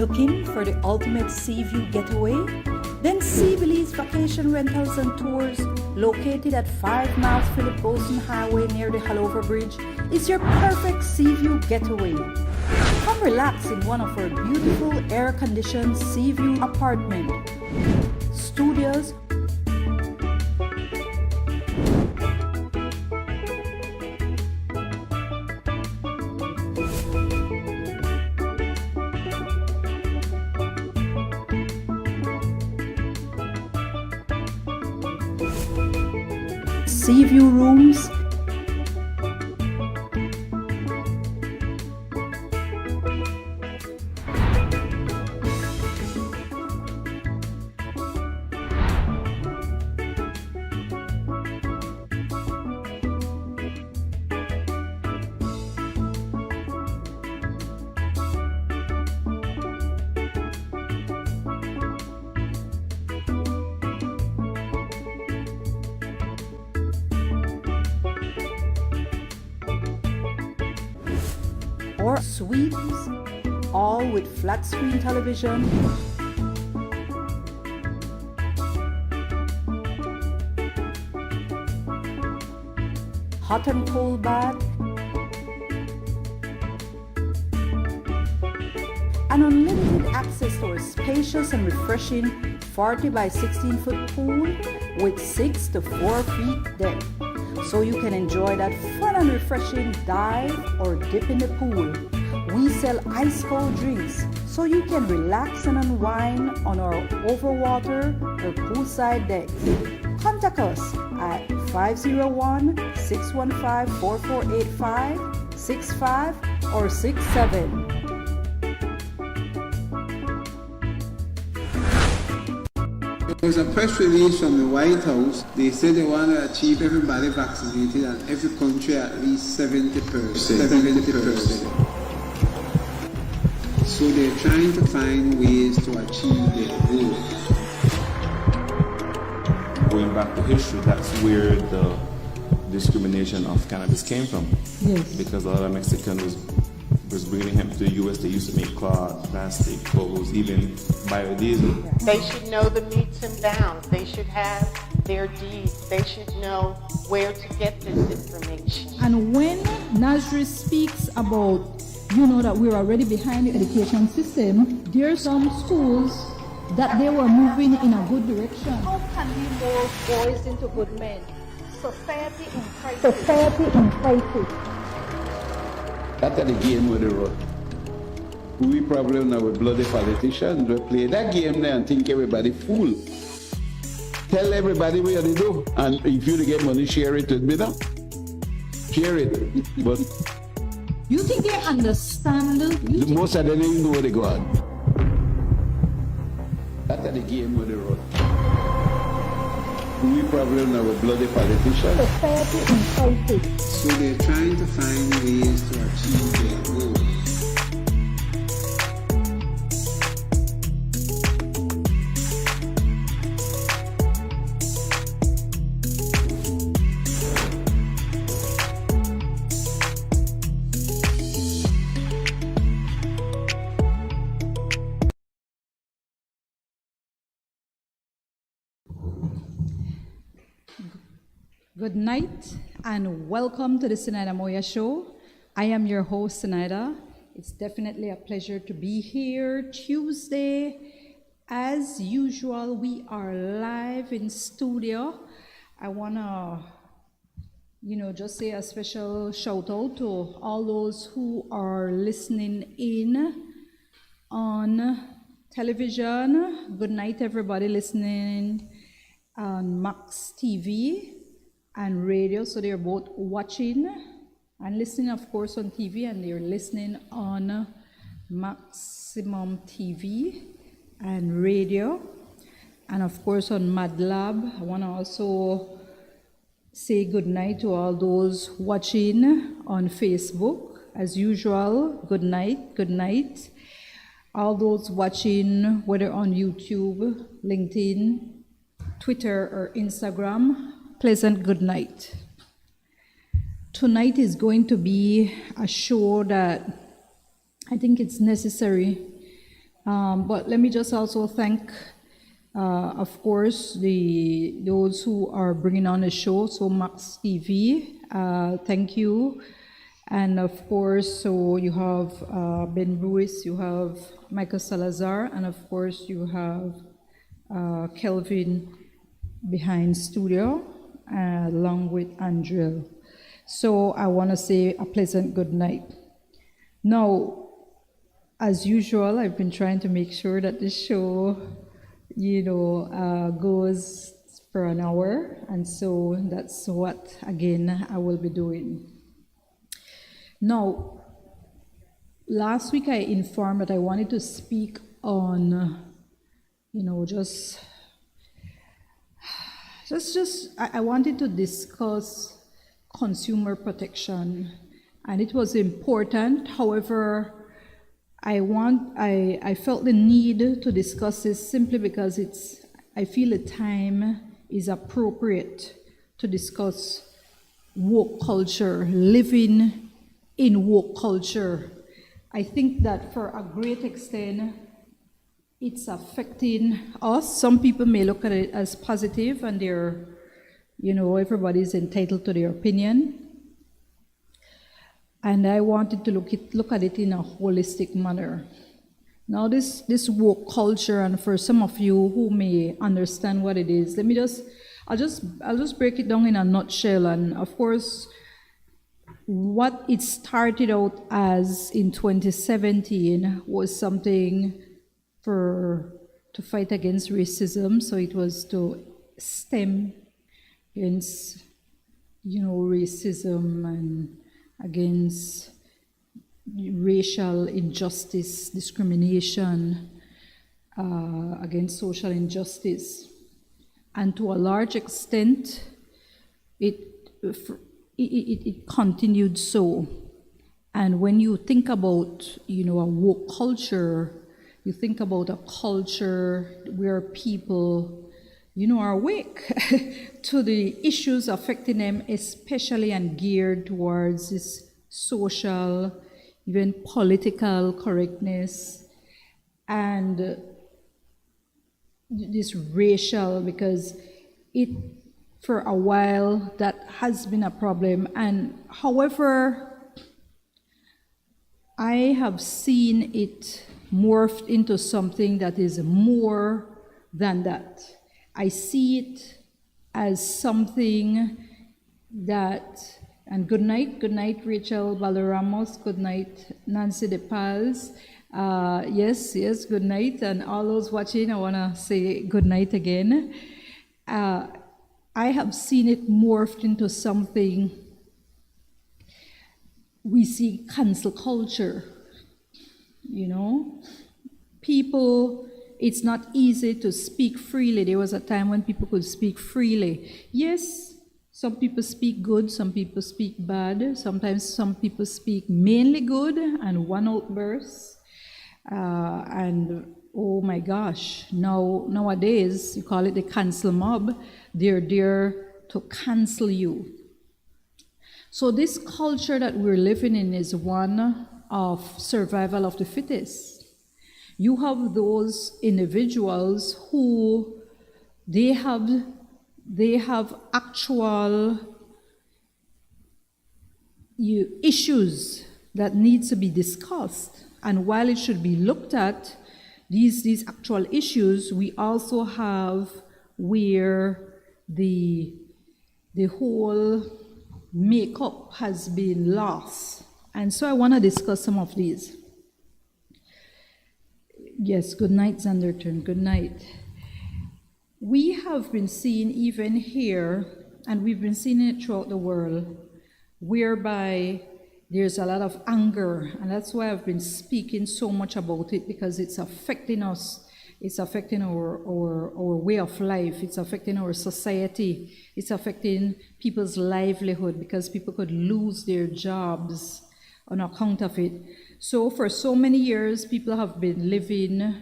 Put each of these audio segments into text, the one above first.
Looking for the ultimate sea view getaway? Then Sea Belize Vacation Rentals and Tours, located at 5 miles Philip Golson Highway near the Halover Bridge, is your perfect sea view getaway. Come relax in one of our beautiful air-conditioned sea view apartment, studios, sea view rooms, or suites, all with flat screen television, hot and cold bath, and unlimited access to our spacious and refreshing 40 by 16 foot pool with 6 to 4 feet depth. So you can enjoy that fun and refreshing dive or dip in the pool. We sell ice cold drinks, so you can relax and unwind on our overwater or poolside decks. Contact us at 501-615-4485, 65 or 67. There was a press release from the White House. They said they want to achieve everybody vaccinated and every country at least 70%. 70%. So they're trying to find ways to achieve their goal. Going back to history, that's where the discrimination of cannabis came from. Yes. Because a lot of Mexicans was bringing hemp to the U.S. They used to make cloth, plastic, clothes, even biodiesel. They should know the metes and bounds. They should have their deeds. They should know where to get this information. And when Nasri speaks about, that we're already behind the education system, there are some schools that they were moving in a good direction. How can we mold boys into good men? Society in crisis. Society in crisis. That's the game with the road. We probably now with bloody politicians, we play that game there and think everybody fool. Tell everybody what you do, and if you get money, share it with me now. Share it. But You think they understand? most of them don't even know where they go on. That's the game with the road. We probably now with bloody politicians. Society in crisis. So they're trying to find ways to achieve their goal. Good night and welcome to the Zenaida Moya show. I am your host, Zenaida. It's definitely a pleasure to be here Tuesday. As usual, we are live in studio. I want to, just say a special shout out to all those who are listening in on television. Good night, everybody listening on Max TV and radio. So they're both watching and listening, of course, on TV, and they're listening on Maximum TV and radio, and of course on MadLab. I want to also say good night to all those watching on Facebook. As usual, good night, good night. All those watching, whether on YouTube, LinkedIn, Twitter, or Instagram, pleasant good night. Tonight is going to be a show that I think it's necessary But let me just also thank, of course, those who are bringing on the show. So Max TV, thank you. And of course, so you have Ben Ruiz, you have Michael Salazar, and of course you have Kelvin behind studio, along with Andrew. So I want to say a pleasant good night. Now, as usual, I've been trying to make sure that the show, goes for an hour, and so that's what, again, I will be doing. Now, last week I informed that I wanted to speak on, I wanted to discuss consumer protection, and it was important. However, I felt the need to discuss this simply because I feel the time is appropriate to discuss woke culture, living in woke culture. I think that for a great extent, it's affecting us. Some people may look at it as positive, and everybody's entitled to their opinion. And I wanted to look at it in a holistic manner. Now, this woke culture, and for some of you who may understand what it is, I'll just break it down in a nutshell. And of course, what it started out as in 2017 was something to fight against racism. So it was to stem against, racism and against racial injustice, discrimination, against social injustice. And to a large extent, it continued so. And when you think about, a woke culture, you think about a culture where people, are awake to the issues affecting them, especially and geared towards this social, even political correctness, and this racial, because for a while that has been a problem. And however, I have seen it morphed into something that is more than that. I see it as something that, and good night Rachel Valderramos, good night Nancy De Paz, yes, good night, and all those watching, I want to say good night again. I have seen it morphed into something. We see cancel culture, people. It's not easy to speak freely. There was a time when people could speak freely. Yes, some people speak good, some people speak bad. Sometimes some people speak mainly good and one outburst. And oh my gosh, nowadays, you call it the cancel mob. They're there to cancel you. So this culture that we're living in is one of survival of the fittest. You have those individuals who they have actual issues that need to be discussed. And while it should be looked at, these actual issues, we also have where the whole makeup has been lost. And so I want to discuss some of these. Yes, good night, Zanderton, good night. We have been seeing even here, and we've been seeing it throughout the world, whereby there's a lot of anger, and that's why I've been speaking so much about it, because it's affecting us. It's affecting our way of life. It's affecting our society. It's affecting people's livelihood, because people could lose their jobs on account of it. So for so many years, people have been living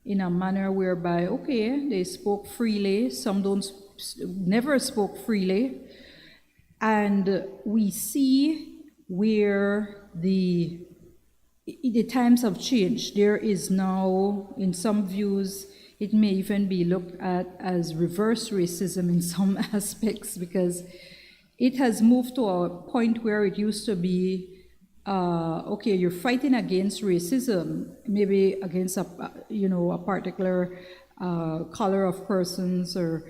in a manner whereby, okay, they spoke freely, some never spoke freely, and we see where the the times have changed. There is now, in some views, it may even be looked at as reverse racism in some aspects, because it has moved to a point where it used to be, okay, you're fighting against racism, maybe against a particular color of persons, or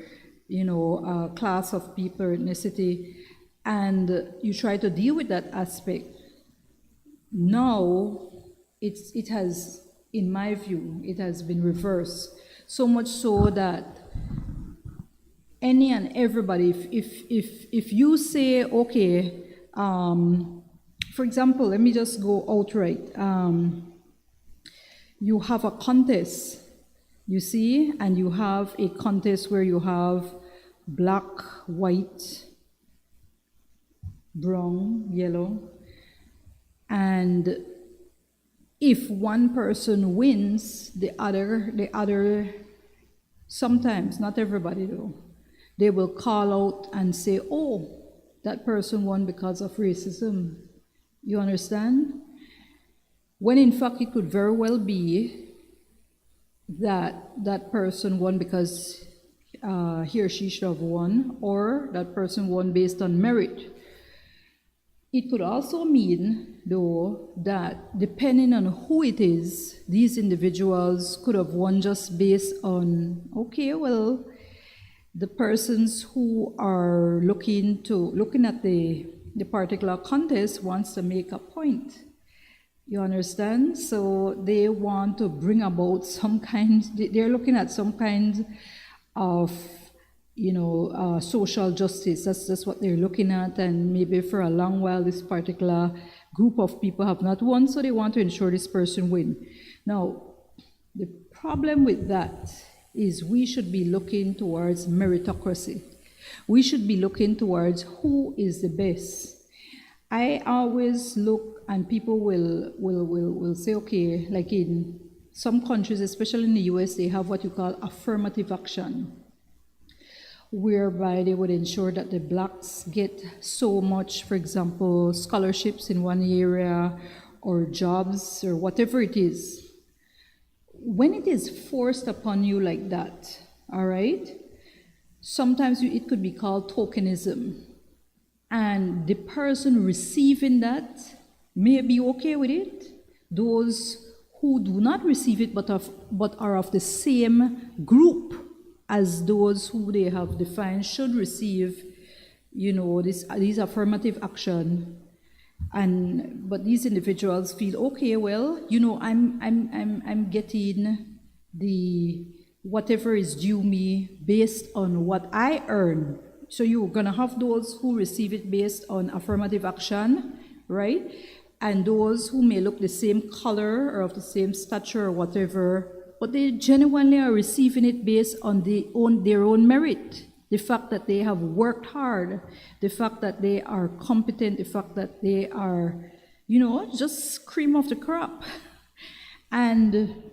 a class of people, ethnicity, and you try to deal with that aspect. Now, it has, in my view, it has been reversed. So much so that any and everybody, if you say, okay, for example, let me just go outright. You have a contest, you see, and you have a contest where you have black, white, brown, yellow, and if one person wins, the other, sometimes, not everybody though, they will call out and say, oh, that person won because of racism. You understand? When in fact it could very well be that that person won because he or she should have won, or that person won based on merit. It could also mean, though, that depending on who it is, these individuals could have won just based on, okay, well, the persons who are looking at the particular contest wants to make a point. You understand? So they want to bring about some kind, they're looking at some kind of social justice. That's what they're looking at, and maybe for a long while this particular group of people have not won, so they want to ensure this person win. Now, the problem with that is we should be looking towards meritocracy. We should be looking towards who is the best. I always look, and people will say, okay, like in some countries, especially in the US, they have what you call affirmative action, whereby they would ensure that the blacks get so much, for example, scholarships in one area, or jobs, or whatever it is. When it is forced upon you like that, all right, sometimes it could be called tokenism. And the person receiving that may be okay with it. Those who do not receive it but are of the same group as those who they have defined should receive, these affirmative action, but these individuals feel, okay, well, I'm getting the whatever is due me based on what I earn. So you're gonna have those who receive it based on affirmative action, right? And those who may look the same color or of the same stature or whatever, but they genuinely are receiving it based on their own merit. The fact that they have worked hard, the fact that they are competent, the fact that they are, just cream of the crop. And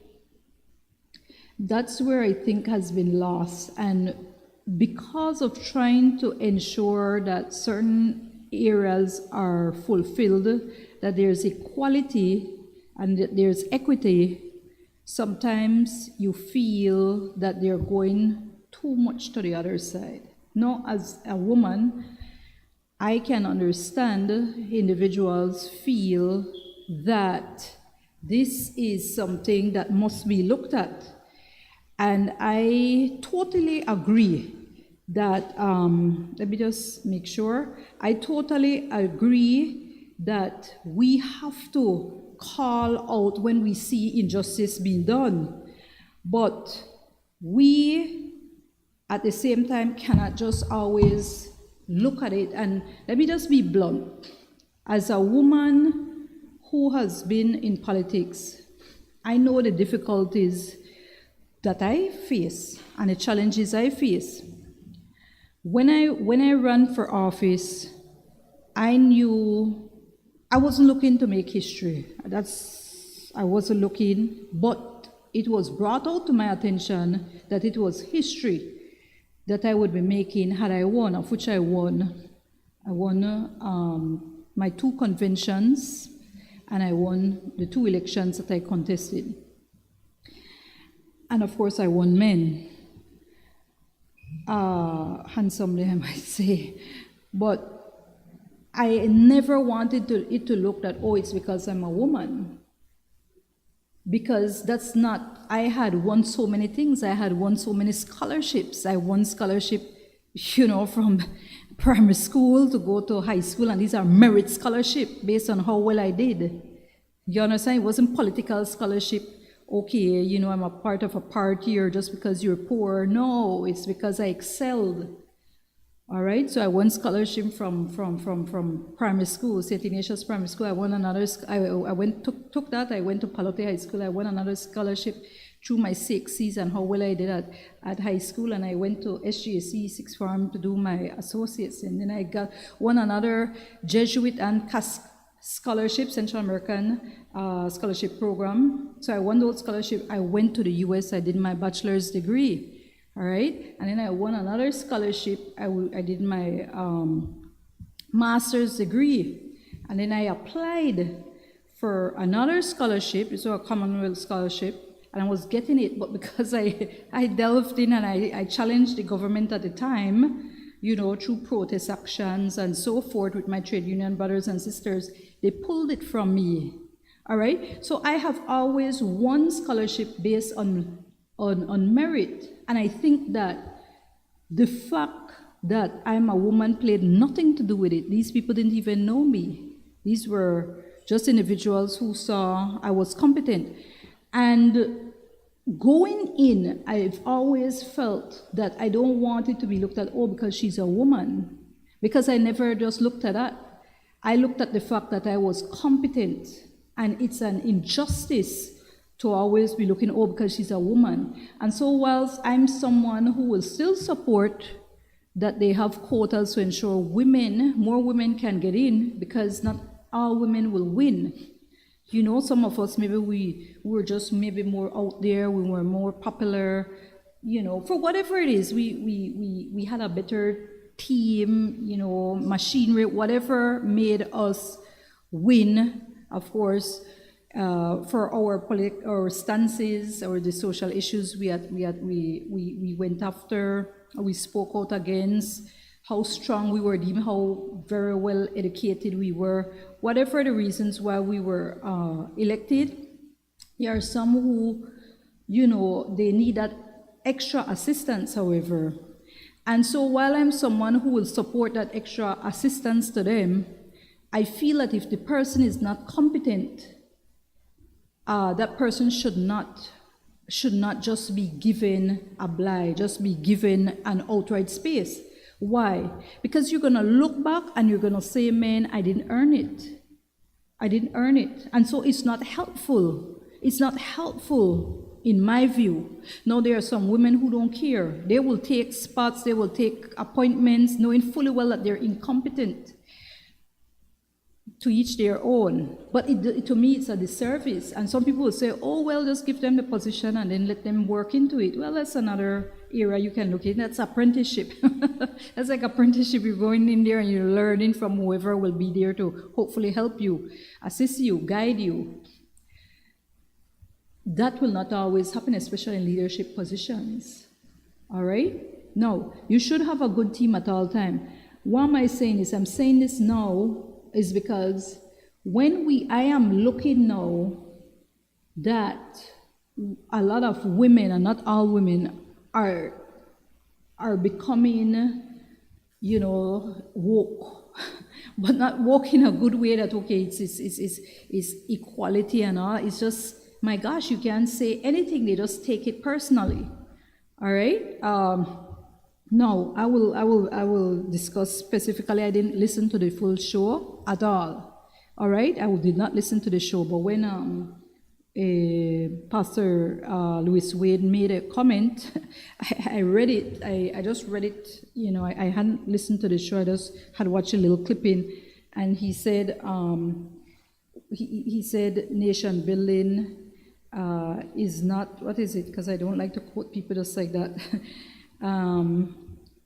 that's where I think has been lost. And because of trying to ensure that certain areas are fulfilled, that there's equality and that there's equity, sometimes you feel that they're going too much to the other side. Now, as a woman, I can understand individuals feel that this is something that must be looked at. And I totally agree that, let me just make sure, I totally agree that we have to call out when we see injustice being done. But we, at the same time, cannot just always look at it. And let me just be blunt. As a woman who has been in politics, I know the difficulties that I face and the challenges I face. When I ran for office, I knew I wasn't looking to make history. I wasn't looking, but it was brought out to my attention that it was history that I would be making had I won, of which I won. I won my 2 conventions, and I won the 2 elections that I contested. And of course, I won men. Handsomely, I might say. But I never wanted it to look that, oh, it's because I'm a woman. Because that's not, I had won so many things. I had won so many scholarships. I won scholarship, from primary school to go to high school, and these are merit scholarship based on how well I did. You understand? It wasn't political scholarship. Okay, I'm a part of a party or just because you're poor. No, it's because I excelled. All right, so I won scholarship from primary school, St. Ignatius Primary School. I won another. Took that. I went to Palote High School. I won another scholarship through my CXCs and how well I did at high school. And I went to SGSE Sixth Form to do my associates. And then I won another Jesuit and scholarship, Central American scholarship program. So I won those scholarships. I went to the US. I did my bachelor's degree. All right, and then I won another scholarship. I did my master's degree, and then I applied for another scholarship. It's a Commonwealth scholarship, and I was getting it, but because I delved in and I challenged the government at the time, through protest actions and so forth with my trade union brothers and sisters, they pulled it from me. All right, so I have always won scholarship based on merit. And I think that the fact that I'm a woman played nothing to do with it. These people didn't even know me. These were just individuals who saw I was competent. And going in, I've always felt that I don't want it to be looked at, because she's a woman. Because I never just looked at that. I looked at the fact that I was competent. And it's an injustice to always be looking, because she's a woman. And so whilst I'm someone who will still support that they have quotas to ensure more women can get in, because not all women will win. Some of us, maybe we were just maybe more out there, we were more popular, for whatever it is, we had a better team, machinery, whatever made us win, of course. For our stances or the social issues we went after, we spoke out against, how strong we were, how very well educated we were, whatever the reasons why we were elected. There are some who, they need that extra assistance, however. And so while I'm someone who will support that extra assistance to them, I feel that if the person is not competent, that person should not just be given a blight, just be given an outright space. Why? Because you're going to look back and you're going to say, man, I didn't earn it. I didn't earn it. And so it's not helpful. It's not helpful in my view. Now, there are some women who don't care. They will take spots, they will take appointments, knowing fully well that they're incompetent. To each their own. But to me, it's a disservice. And some people will say, oh, well, just give them the position and then let them work into it. Well, that's another area you can look at. That's apprenticeship. That's like apprenticeship. You're going in there and you're learning from whoever will be there to hopefully help you, assist you, guide you. That will not always happen, especially in leadership positions. All right? No, you should have a good team at all times. Why am I saying this? I'm saying this now is because I am looking now that a lot of women, and not all women, are becoming, woke, but not woke in a good way that, okay, it's equality and all. It's just, my gosh, you can't say anything. They just take it personally. All right? No, I will discuss specifically. I didn't listen to the full show at all. All right, I did not listen to the show. But when Pastor Louis Wade made a comment, I read it. I just read it. I hadn't listened to the show. I just had watched a little clipping, and he said he said nation building is not, what is it? Because I don't like to quote people just like that.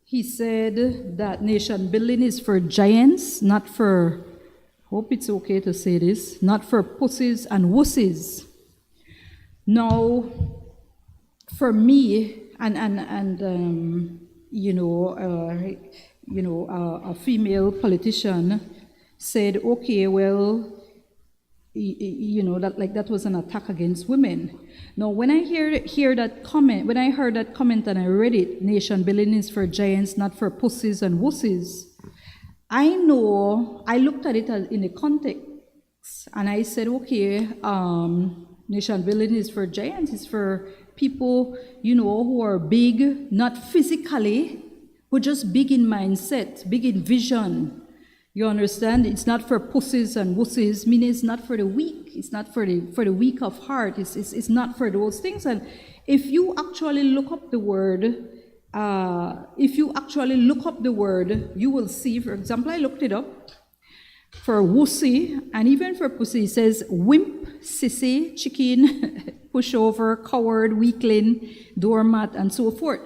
He said that nation building is for giants, not for Hope it's okay to say this. Not for pussies and wussies. Now, for me, a female politician said, okay, well, that was an attack against women. Now, when I hear that comment, when I heard that comment and I read it, nation building is for giants, not for pussies and wussies, I know, I looked at it in the context and I said, okay, nation building is for giants, it's for people, who are big, not physically, but just big in mindset, big in vision. You understand? It's not for pussies and wussies, meaning it's not for the weak. It's not for the weak of heart. It's not for those things. And if you actually look up the word, you will see, for example, I looked it up. For wussy and even for pussy, it says wimp, sissy, chicken, pushover, coward, weakling, doormat, and so forth.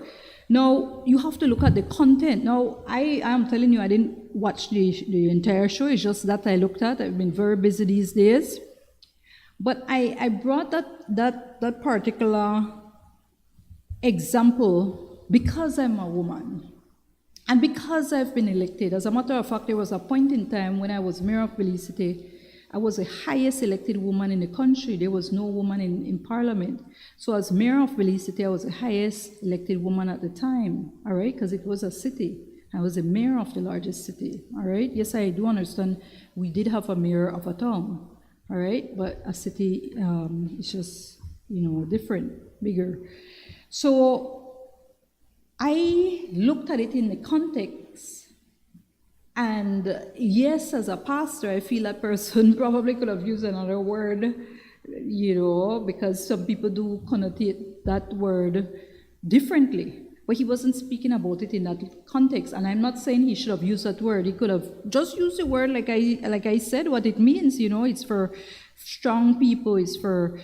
Now, you have to look at the content. Now, I am telling you, I didn't watch the entire show. It's just that I looked at. I've been very busy these days. But I brought that particular example because I'm a woman. And because I've been elected. As a matter of fact, there was a point in time when I was mayor of Belize City, I was the highest elected woman in the country. There was no woman in parliament. So as mayor of Belize City, I was the highest elected woman at the time, all right? Because it was a city. I was the mayor of the largest city, all right? Yes, I do understand we did have a mayor of a town, all right? But a city is just, different, bigger. So I looked at it in the context. And yes, as a pastor, I feel that person probably could have used another word, because some people do connotate that word differently. But he wasn't speaking about it in that context. And I'm not saying he should have used that word. He could have just used the word like I said, what it means, it's for strong people, it's for,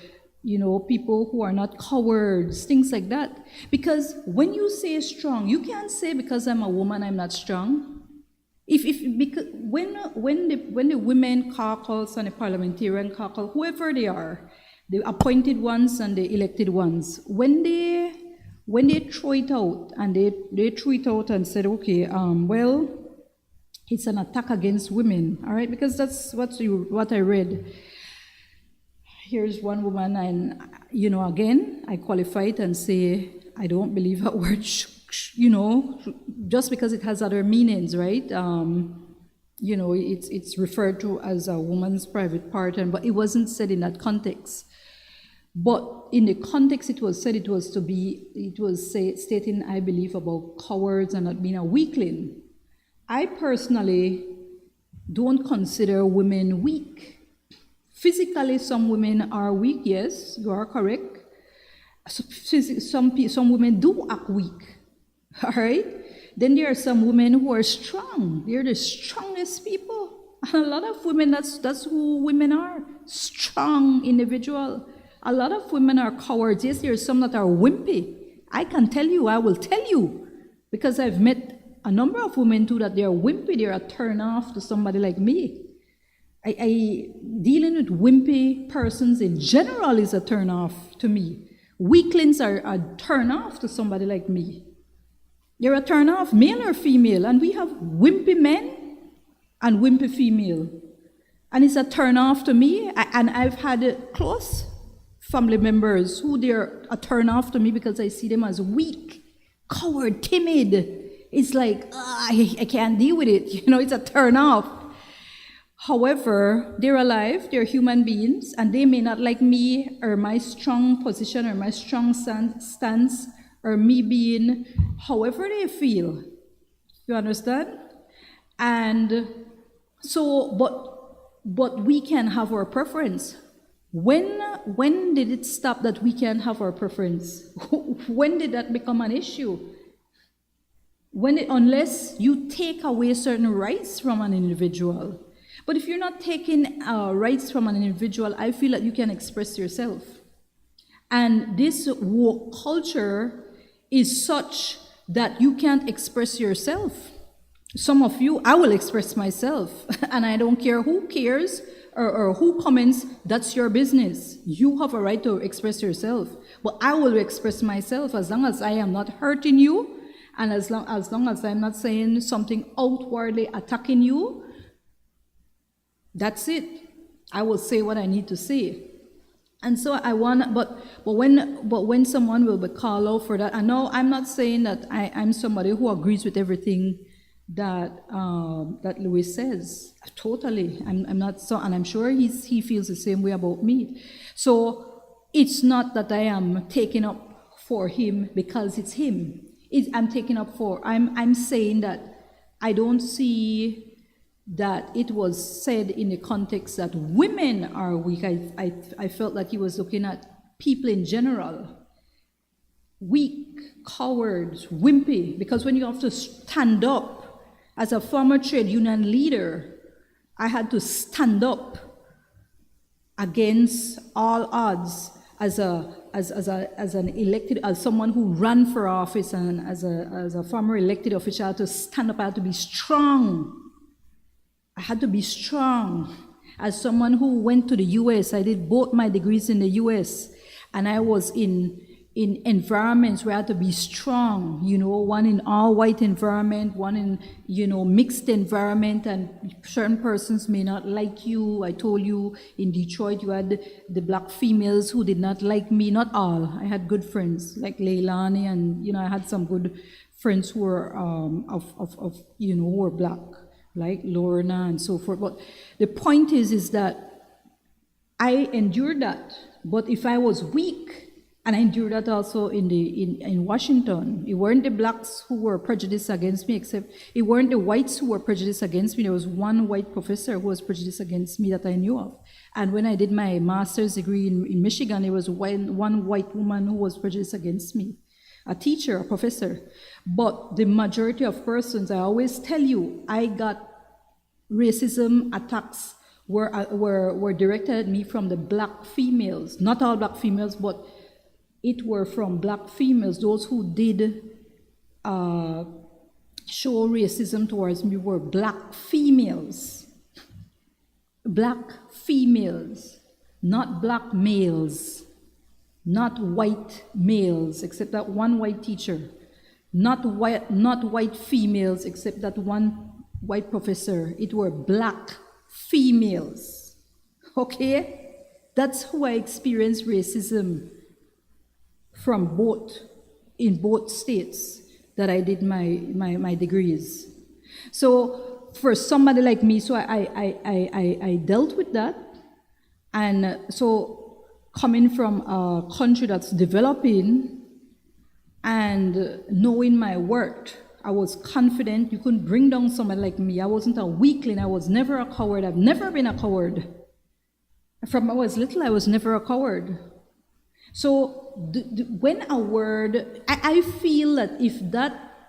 people who are not cowards, things like that. Because when you say strong, you can't say because I'm a woman, I'm not strong. Because when the women caucus and the parliamentarian caucus, whoever they are, the appointed ones and the elected ones, when they throw it out and they threw it out and said, okay, well, it's an attack against women, all right? Because that's what I read. Here's one woman, and again, I qualify it and say I don't believe that word. Just because it has other meanings, right? It's referred to as a woman's private part, but it wasn't said in that context. But in the context it was said, stating, I believe, about cowards and not being a weakling. I personally don't consider women weak. Physically, some women are weak, yes, you are correct. Some women do act weak. All right? Then there are some women who are strong. They're the strongest people. And a lot of women, that's who women are. Strong individual. A lot of women are cowards. Yes, there are some that are wimpy. I will tell you. Because I've met a number of women too that they're wimpy. They're a turn off to somebody like me. Dealing with wimpy persons in general is a turn off to me. Weaklings are a turn off to somebody like me. You're a turn off, male or female, and we have wimpy men and wimpy female. And it's a turn off to me, and I've had close family members who they're a turn off to me because I see them as weak, coward, timid. It's like, I can't deal with it, it's a turn off. However, they're alive, they're human beings, and they may not like me or my strong position or my strong stance or me being however they feel. You understand? And so, but we can have our preference. When did it stop that we can have our preference? When did that become an issue? Unless you take away certain rights from an individual. But if you're not taking rights from an individual, I feel that you can express yourself. And this woke culture is such that you can't express yourself. some of you, I will express myself, and I don't care who cares or who comments, that's your business. You have a right to express yourself. But I will express myself as long as I am not hurting you, and as long as I'm not saying something outwardly attacking you. That's it. I will say what I need to say. And so I want, but when someone will be called out for that, I know I'm not saying that I'm somebody who agrees with everything that Louis says. Totally, I'm not so, and I'm sure he feels the same way about me. So it's not that I am taking up for him because it's him. I'm taking up for. I'm saying that I don't see that it was said in the context that women are weak. I felt that he was looking at people in general. Weak, cowards, wimpy, because when you have to stand up, as a former trade union leader, I had to stand up against all odds as an elected, as someone who ran for office, and as a former elected official, I had to stand up. I had to be strong. I had to be strong. As someone who went to the US, I did both my degrees in the US, and I was in environments where I had to be strong, one in all white environment, one in, mixed environment, and certain persons may not like you. I told you in Detroit, you had the black females who did not like me, not all. I had good friends like Leilani, and, I had some good friends who were, who were black, like Lorna and so forth. But the point is that I endured that. But if I was weak, and I endured that also in Washington. It weren't the blacks who were prejudiced against me, except it weren't the whites who were prejudiced against me. There was one white professor who was prejudiced against me that I knew of. And when I did my master's degree in Michigan, there was one white woman who was prejudiced against me, a teacher, a professor. But the majority of persons, I always tell you, I got racism attacks were directed at me from the black females. Not all black females, but it were from black females. Those who did show racism towards me were black females. Black females, not black males, not white males, except that one white teacher, not white females, except that one white professor. It were black females. Okay? That's how I experienced racism in both states that I did my degrees. So for somebody like me, so I dealt with that. And so coming from a country that's developing and knowing my worth, I was confident. You couldn't bring down somebody like me. I wasn't a weakling. I was never a coward. I've never been a coward. From I was little, I was never a coward. So when a word, I feel that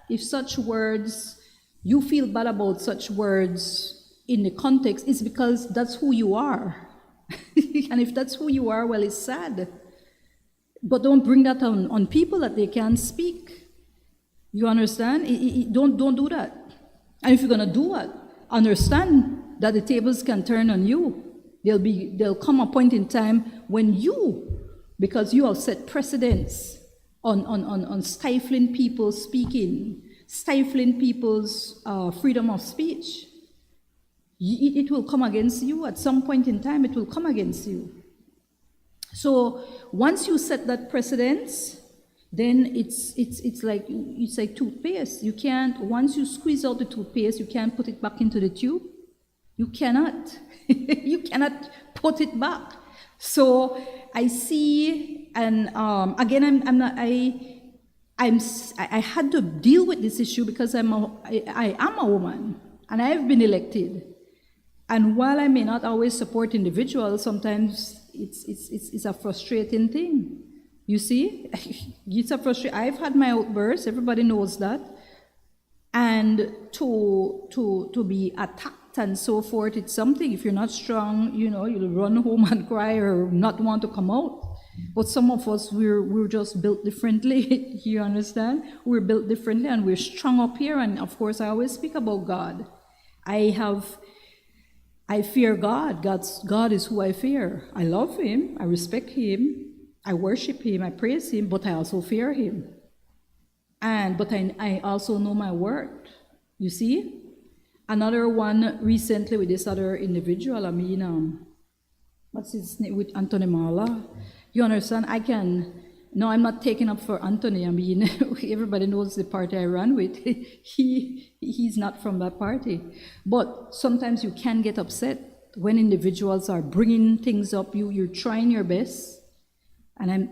if such words, you feel bad about such words in the context, it's because that's who you are. And if that's who you are, well, it's sad. But don't bring that on people that they can't speak. You understand? Don't do that. And if you're gonna do it, understand that the tables can turn on you. There'll come a point in time when because you have set precedents on stifling people speaking, stifling people's freedom of speech. It will come against you. At some point in time, it will come against you. So once you set that precedence, then it's like toothpaste. You can't, once you squeeze out the toothpaste, you can't put it back into the tube. You cannot. You cannot put it back. So I see, and again, I had to deal with this issue because I am a woman, and I have been elected. And while I may not always support individuals, sometimes it's a frustrating thing. You see, it's a frustrating. I've had my outbursts. Everybody knows that, and to be attacked and so forth, it's something. If you're not strong, you'll run home and cry or not want to come out. But some of us, we're just built differently. You understand? We're built differently, and we're strung up here. And of course, I always speak about God. I fear God. God is who I fear. I love Him. I respect Him. I worship Him. I praise Him. But I also fear Him. But I also know my word. You see? Another one recently with this other individual. I mean, what's his name? With Anthony Marla. You understand? No, I'm not taking up for Anthony. I mean, everybody knows the party I ran with. He's not from that party. But sometimes you can get upset when individuals are bringing things up. You're trying your best. And I'm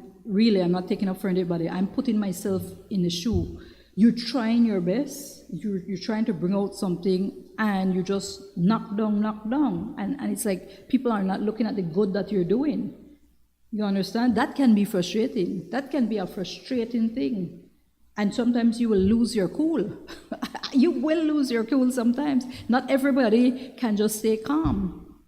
not taking up for anybody. I'm putting myself in the shoe. You're trying your best. You're trying to bring out something, and you just knock down. And it's like people are not looking at the good that you're doing. You understand? That can be frustrating. That can be a frustrating thing. And sometimes you will lose your cool. You will lose your cool sometimes. Not everybody can just stay calm.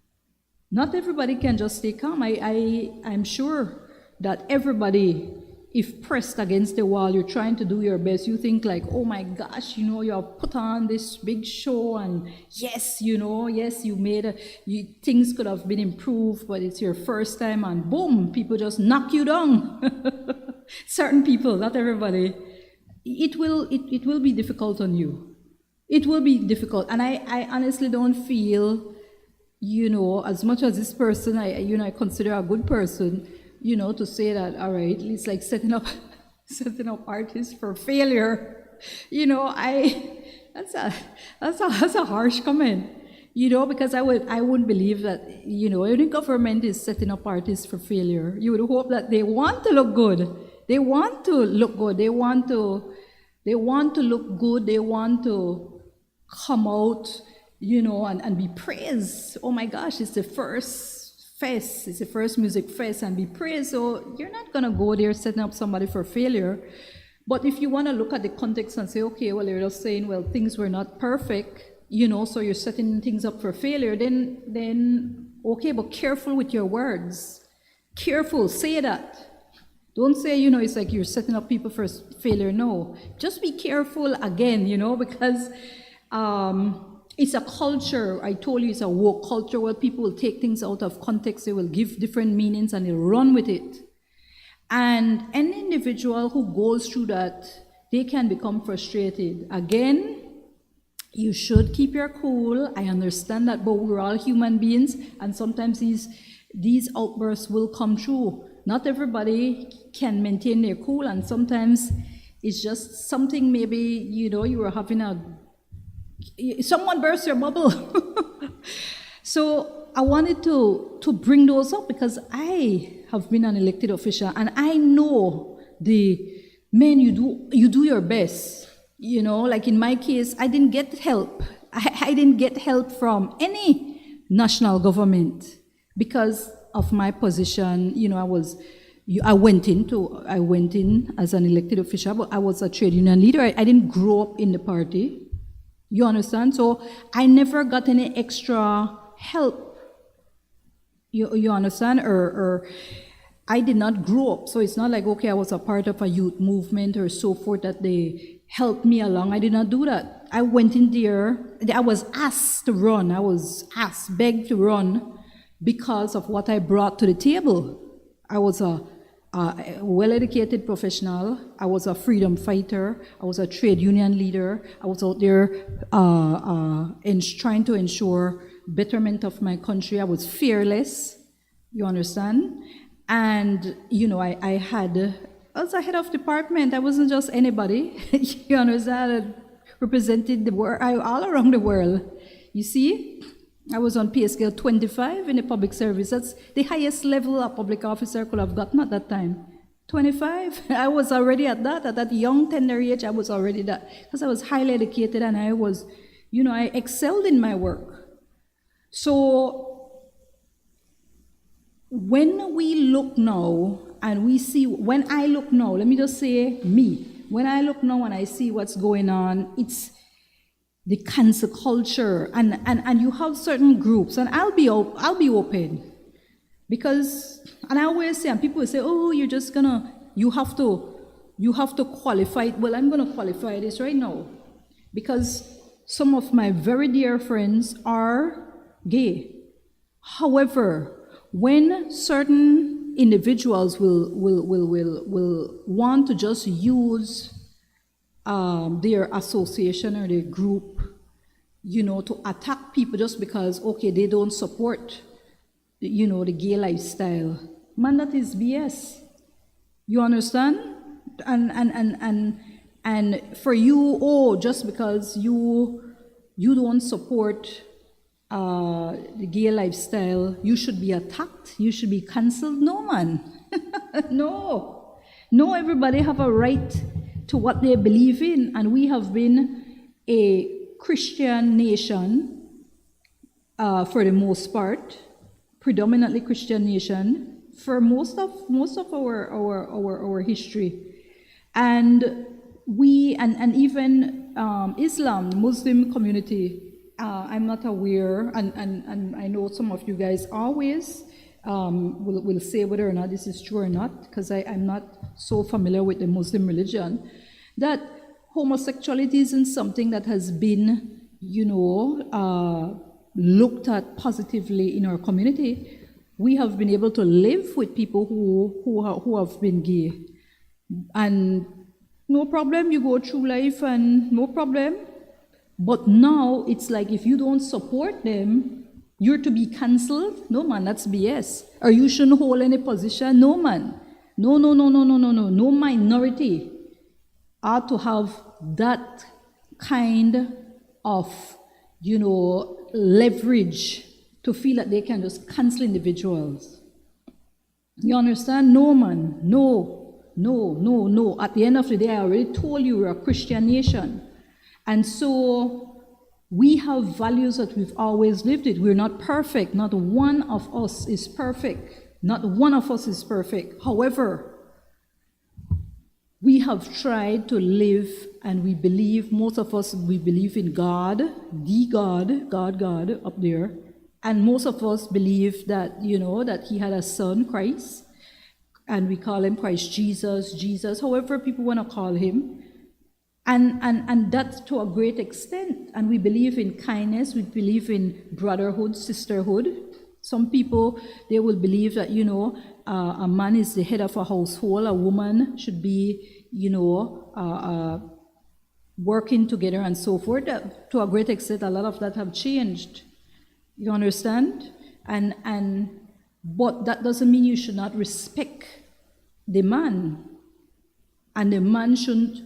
Not everybody can just stay calm. I'm sure that everybody, if pressed against the wall, you're trying to do your best. You think like, oh my gosh, you have put on this big show, and yes, you made things could have been improved, but it's your first time, and boom, people just knock you down. Certain people, not everybody. It will be difficult on you. It will be difficult, and I honestly don't feel, as much as this person I consider a good person. To say that, all right, it's like setting up artists for failure. That's a harsh comment. Because I wouldn't believe that, any government is setting up artists for failure. You would hope that they want to look good. They want to look good. They want to look good. They want to come out, and be praised. Oh my gosh, it's the first fest, it's the first music fest, and be praised. So you're not gonna go there setting up somebody for failure. But if you want to look at the context and say, okay, well, you're just saying, well, things were not perfect, so you're setting things up for failure, then okay, but careful with your words. Careful, say that. Don't say, it's like you're setting up people for failure. No, just be careful again, because it's a culture. I told you it's a woke culture where people will take things out of context. They will give different meanings and they'll run with it. And an individual who goes through that, they can become frustrated. Again, you should keep your cool. I understand that, but we're all human beings, and sometimes these outbursts will come true. Not everybody can maintain their cool, and sometimes it's just something, maybe, you were having someone burst your bubble. So I wanted to bring those up because I have been an elected official, and I know you do your best. Like in my case, I didn't get help. I didn't get help from any national government because of my position. I went in as an elected official, but I was a trade union leader. I didn't grow up in the party. You understand? So I never got any extra help. You understand? Or I did not grow up. So it's not like, okay, I was a part of a youth movement or so forth that they helped me along. I did not do that. I went in there. I was asked to run. I was begged to run because of what I brought to the table. I was a well-educated professional. I was a freedom fighter. I was a trade union leader. I was out there trying to ensure betterment of my country. I was fearless. You understand? And I was a head of department. I wasn't just anybody. You understand? I represented the world, all around the world. You see? I was on pay scale 25 in the public service. That's the highest level a public officer could have gotten at that time. 25. I was already at that young, tender age. I was already that, because I was highly educated, and I was, I excelled in my work. So when we look now and we see, when I look now, let me just say me, when I look now and I see what's going on, it's the cancel culture, and you have certain groups, and I'll be open. Because, and I always say, and people will say, oh, you have to qualify it. Well, I'm gonna qualify this right now. Because some of my very dear friends are gay. However, when certain individuals will want to just use their association or their group, to attack people just because, okay, they don't support, the gay lifestyle. Man, that is BS. You understand? And for you, just because you don't support the gay lifestyle, you should be attacked, you should be cancelled. No, man. No, everybody have a right to what they believe in, and we have been a Christian nation for the most part, predominantly Christian nation for most of our history, and we and even Islam, the Muslim community. I'm not aware, and I know some of you guys always will say whether or not this is true or not, because I'm not so familiar with the Muslim religion, that homosexuality isn't something that has been, looked at positively in our community. We have been able to live with people who have been gay, and no problem, you go through life and no problem. But now it's like if you don't support them, you're to be cancelled. No, man, that's BS. Or you shouldn't hold any position. No, man. No. No minority ought to have that kind of, leverage to feel that they can just cancel individuals. You understand? No, man. No. At the end of the day, I already told you we're a Christian nation. And so we have values that we've always lived it. We're not perfect. Not one of us is perfect. Not one of us is perfect. However, we have tried to live, and we believe, most of us, we believe in God, the God up there. And most of us believe that, that he had a son, Christ, and we call him Christ Jesus, however people want to call him. And that's to a great extent. And we believe in kindness, we believe in brotherhood, sisterhood. Some people, they will believe that, a man is the head of a household, a woman should be, working together and so forth. To a great extent, a lot of that have changed. You understand? But that doesn't mean you should not respect the man. And the man shouldn't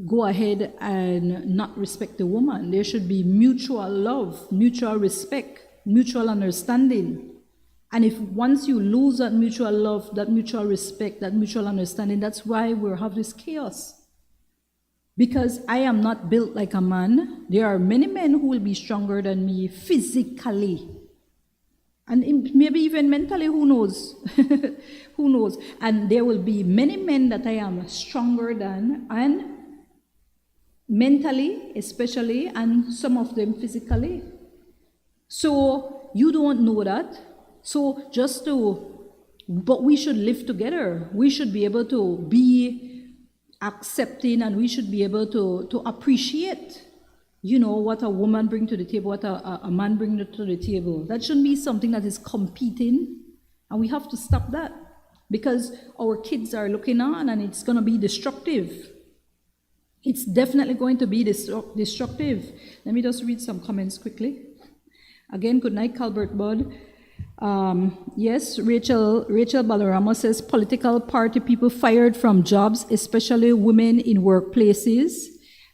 go ahead and not respect the woman. There should be mutual love, mutual respect, mutual understanding. And if once you lose that mutual love, that mutual respect, that mutual understanding, that's why we have this chaos. Because I am not built like a man. There are many men who will be stronger than me physically. And maybe even mentally, who knows? Who knows? And there will be many men that I am stronger than, and mentally especially, and some of them physically. So you don't know that. So but we should live together. We should be able to be accepting, and we should be able to appreciate, what a woman brings to the table, what a man brings to the table. That shouldn't be something that is competing, and we have to stop that, because our kids are looking on, and it's going to be destructive. It's definitely going to be destructive. Let me just read some comments quickly. Again, good night, Calbert Bud. Yes, Rachel Balaramo says political party people fired from jobs, especially women in workplaces.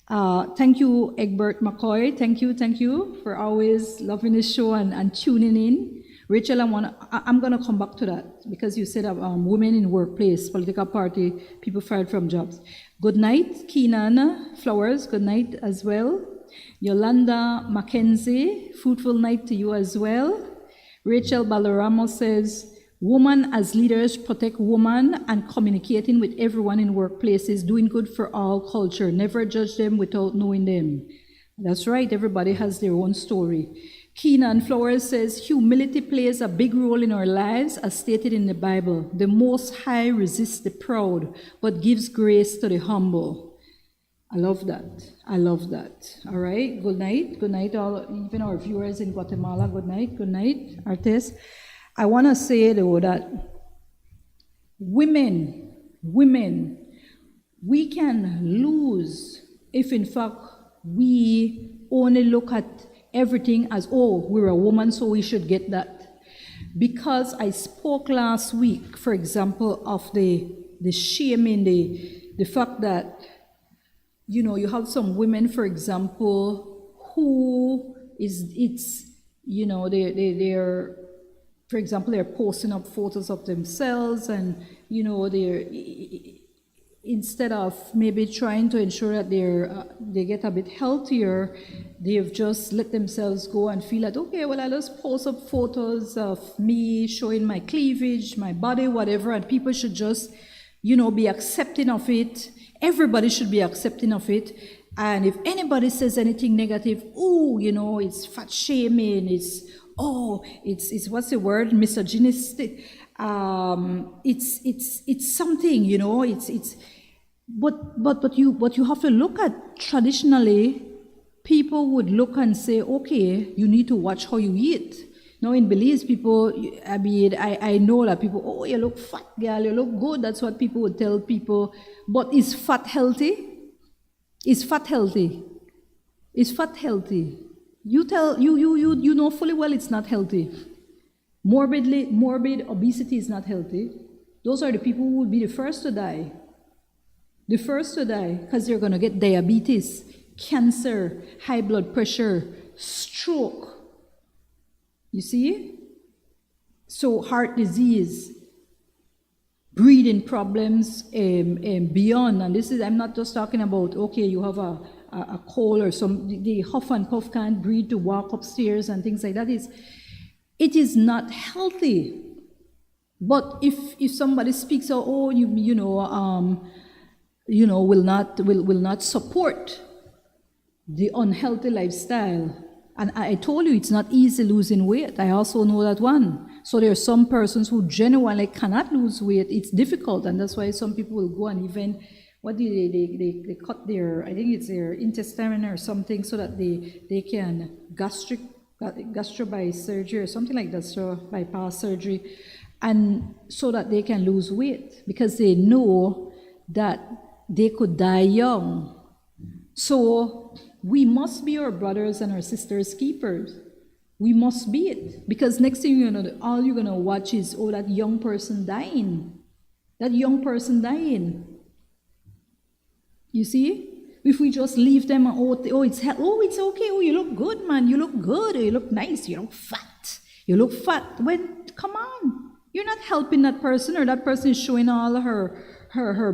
Thank you, Egbert McCoy. Thank you for always loving this show and tuning in. Rachel, I'm going to come back to that, because you said women in workplace, political party people fired from jobs. Good night, Keenan Flowers. Good night as well. Yolanda Mackenzie, fruitful night to you as well. Rachel Balaramo says, women as leaders protect women and communicating with everyone in workplaces, doing good for all culture. Never judge them without knowing them. That's right, everybody has their own story. Keenan Flowers says, humility plays a big role in our lives as stated in the Bible. The Most High resists the proud, but gives grace to the humble. I love that. I love that. All right. Good night. Good night, all, even our viewers in Guatemala. Good night. Good night, artists. I want to say, though, that women, we can lose if, in fact, we only look at everything as, oh, we're a woman, so we should get that. Because I spoke last week, for example, of the shaming, the fact that, you know, you have some women, for example, who they're, for example, they're posting up photos of themselves, and, you know, they're, instead of maybe trying to ensure that they get a bit healthier, they've just let themselves go and feel like, okay, well, I'll just post up photos of me showing my cleavage, my body, whatever, and people should just, you know, be accepting of it. Everybody should be accepting of it. And if anybody says anything negative, oh, you know, it's fat shaming, it's what's the word, misogynistic. It's something, you know, but you have to look at. Traditionally, people would look and say, okay, you need to watch how you eat. Now in Belize, people, I mean, I know that people, oh, you look fat, girl, you look good. That's what people would tell people. But is fat healthy? Is fat healthy? Is fat healthy? You know fully well it's not healthy. Morbid obesity is not healthy. Those are the people who will be the first to die. The first to die, because they're going to get diabetes, cancer, high blood pressure, stroke. You see? So heart disease, breathing problems, beyond. And this is, I'm not just talking about, okay, you have a cold or the huff and puff, can't breathe to walk upstairs and things like that. It is not healthy. But if somebody speaks, oh, will not support the unhealthy lifestyle. And I told you it's not easy losing weight. I also know that one. So there are some persons who genuinely cannot lose weight. It's difficult, and that's why some people will go and even, what do they cut their, I think it's their intestine or something, so that they can gastro by surgery or something like that, so bypass surgery, and so that they can lose weight, because they know that they could die young. So we must be our brothers and our sisters' keepers. We must be it. Because next thing you know, all you're going to watch is, oh, that young person dying. That young person dying. You see? If we just leave them, it's okay. Oh, you look good, man. You look good. You look nice. You look fat. You look fat. When, come on. You're not helping that person, or that person is showing all her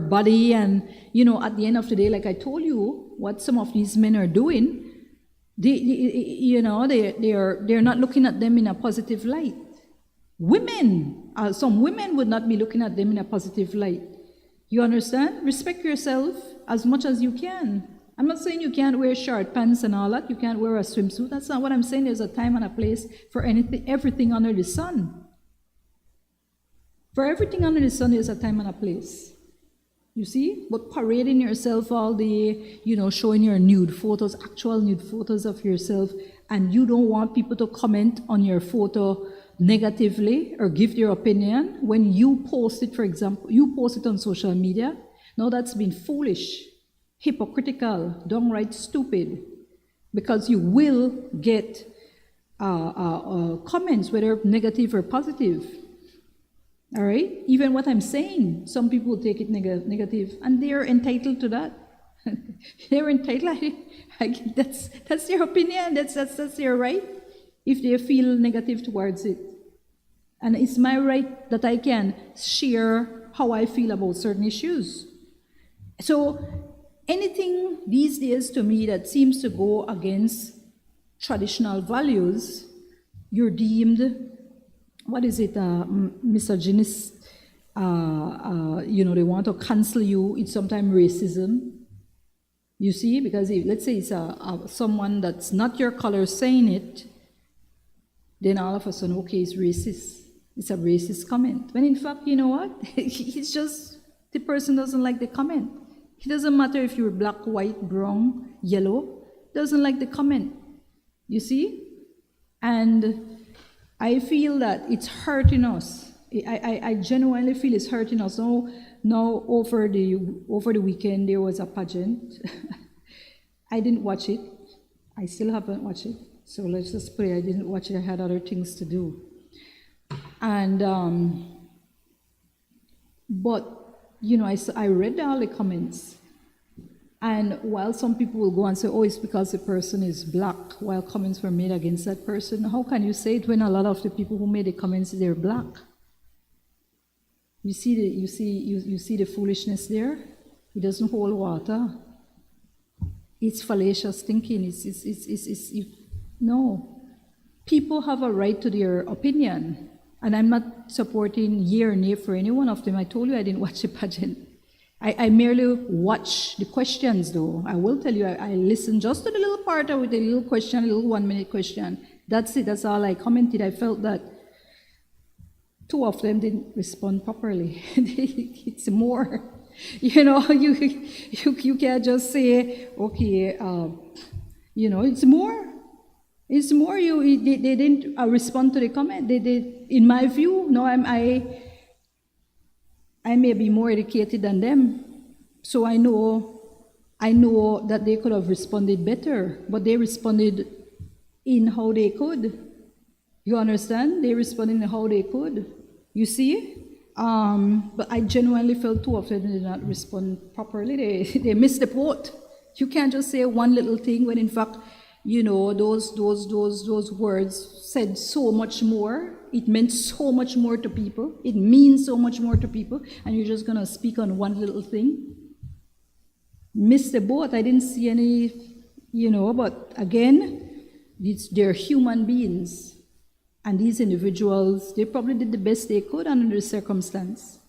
body, and, you know, at the end of the day, like I told you, what some of these men are doing, they're not looking at them in a positive light. Some women would not be looking at them in a positive light. You understand? Respect yourself as much as you can. I'm not saying you can't wear short pants and all that. You can't wear a swimsuit. That's not what I'm saying. There's a time and a place for everything under the sun. For everything under the sun, there's a time and a place. You see? But parading yourself all day, you know, showing your nude photos, actual nude photos of yourself, and you don't want people to comment on your photo negatively or give their opinion when you post it, for example, you post it on social media. Now that's been foolish, hypocritical, downright stupid, because you will get comments, whether negative or positive. All right? Even what I'm saying, some people take it negative, and they're entitled to that. They're entitled. That's their opinion. That's their right, if they feel negative towards it. And it's my right that I can share how I feel about certain issues. So anything these days to me that seems to go against traditional values, you're deemed, what is it, misogynist, they want to cancel you. It's sometimes racism. You see, because let's say it's someone that's not your color saying it, then all of a sudden, okay, it's racist. It's a racist comment. When in fact, you know what? It's just the person doesn't like the comment. It doesn't matter if you're black, white, brown, yellow. Doesn't like the comment. You see? And I feel that it's hurting us. I genuinely feel it's hurting us. Now over the weekend there was a pageant. I didn't watch it. I still haven't watched it. So let's just pray I didn't watch it. I had other things to do. And but you know, I read all the comments. And while some people will go and say, oh, it's because the person is black, while comments were made against that person, how can you say it when a lot of the people who made the comments, they're black? You see the foolishness there? It doesn't hold water. It's fallacious thinking. No. People have a right to their opinion. And I'm not supporting yea or nay for any one of them. I told you I didn't watch the pageant. I merely watch the questions, though. I will tell you, I listened just to the little part with the little question, a little 1-minute question. That's it. That's all I commented. I felt that 2 of them didn't respond properly. It's more. You know, you can't just say, okay, you know, it's more. It's more. They didn't respond to the comment. They did, in my view. No, I may be more educated than them, so I know that they could have responded better, but they responded in how they could. You understand? They responded in how they could. You see? But I genuinely felt 2 of them did not respond properly. They missed the boat. You can't just say one little thing when in fact, you know, those words said so much more. It meant so much more to people. It means so much more to people. And you're just going to speak on one little thing. Missed the boat. I didn't see any, you know, but again, they're human beings. And these individuals, they probably did the best they could under the circumstance.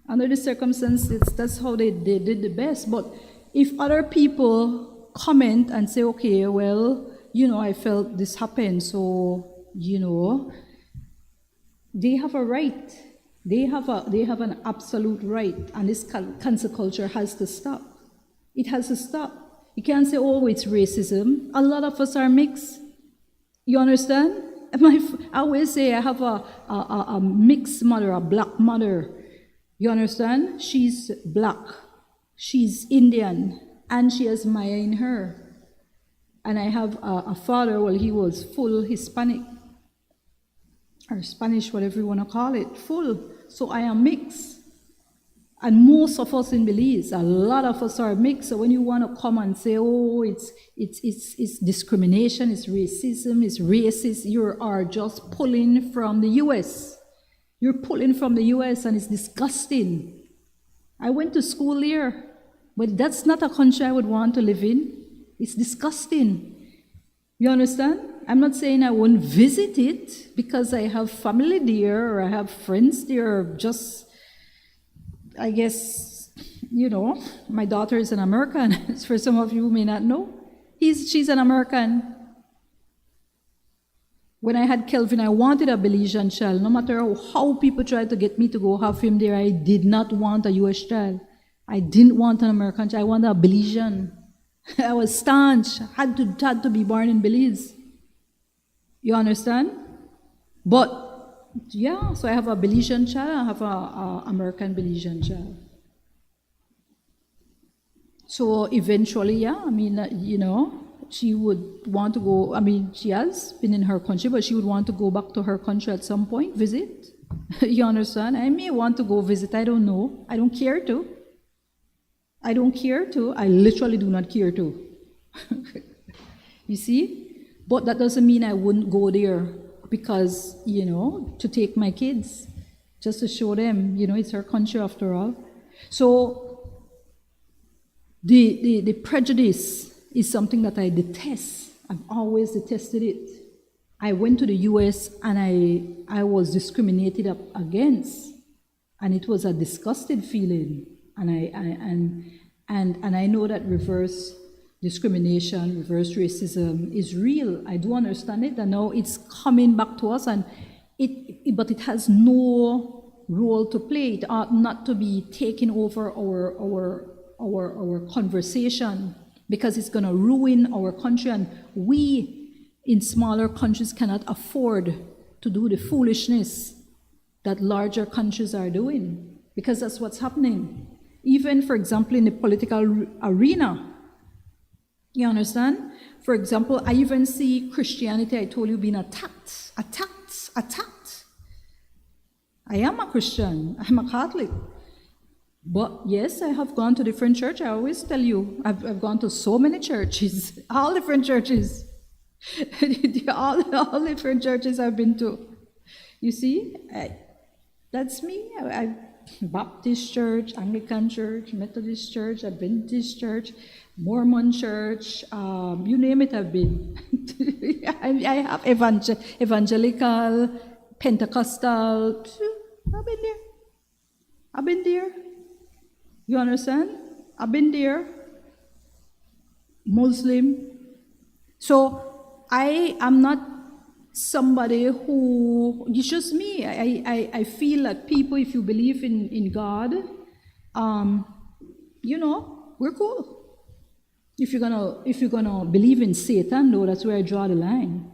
Under the circumstances, that's how they did the best. But if other people comment and say, okay, well, you know, I felt this happened, so, you know, they have a right. They have an absolute right, and this cancel culture has to stop. It has to stop. You can't say, oh, it's racism. A lot of us are mixed. You understand? I always say I have a mixed mother, a black mother. You understand? She's black. She's Indian. And she has Maya in her. And I have a father, well, he was full Hispanic. Or Spanish, whatever you want to call it, full. So I am mixed. And most of us in Belize, a lot of us are mixed. So when you want to come and say, oh, it's discrimination, it's racism, it's racist, you are just pulling from the US. You're pulling from the US, and it's disgusting. I went to school here, but that's not a country I would want to live in. It's disgusting. You understand? I'm not saying I won't visit it because I have family there or I have friends there, or just, I guess, you know, my daughter is an American. For some of you who may not know, she's an American. When I had Kelvin, I wanted a Belizean child. No matter how people tried to get me to go have him there, I did not want a US child. I didn't want an American child. I wanted a Belizean. I was staunch. Had to be born in Belize. You understand? But yeah, so I have a Belizean child. I have a American Belizean child. So eventually, yeah, I mean, you know, she would want to go. I mean, she has been in her country, but she would want to go back to her country at some point, visit. You understand? I may want to go visit. I don't know. I don't care to. I don't care to. I literally do not care to. You see? But that doesn't mean I wouldn't go there because, you know, to take my kids, just to show them, you know, it's our country after all. So the prejudice is something that I detest. I've always detested it. I went to the US and I was discriminated against, and it was a disgusted feeling. And I know that discrimination, reverse racism is real. I do understand it, and now it's coming back to us, but it has no role to play. It ought not to be taking over our conversation, because it's going to ruin our country, and we in smaller countries cannot afford to do the foolishness that larger countries are doing, because that's what's happening. Even, for example, in the political arena, you understand? For example, I even see Christianity, I told you, being attacked. I am a Christian, I'm a Catholic. But yes, I have gone to different churches. I always tell you, I've gone to so many churches, all different churches. all different churches I've been to. You see, that's me. I Baptist church, Anglican church, Methodist church, Adventist church, Mormon church, you name it, I've been. I have evangelical, Pentecostal. I've been there. You understand? I've been there. Muslim. So I am not somebody who, it's just me. I feel that people, if you believe in God, we're cool. If you're gonna believe in Satan, no, that's where I draw the line.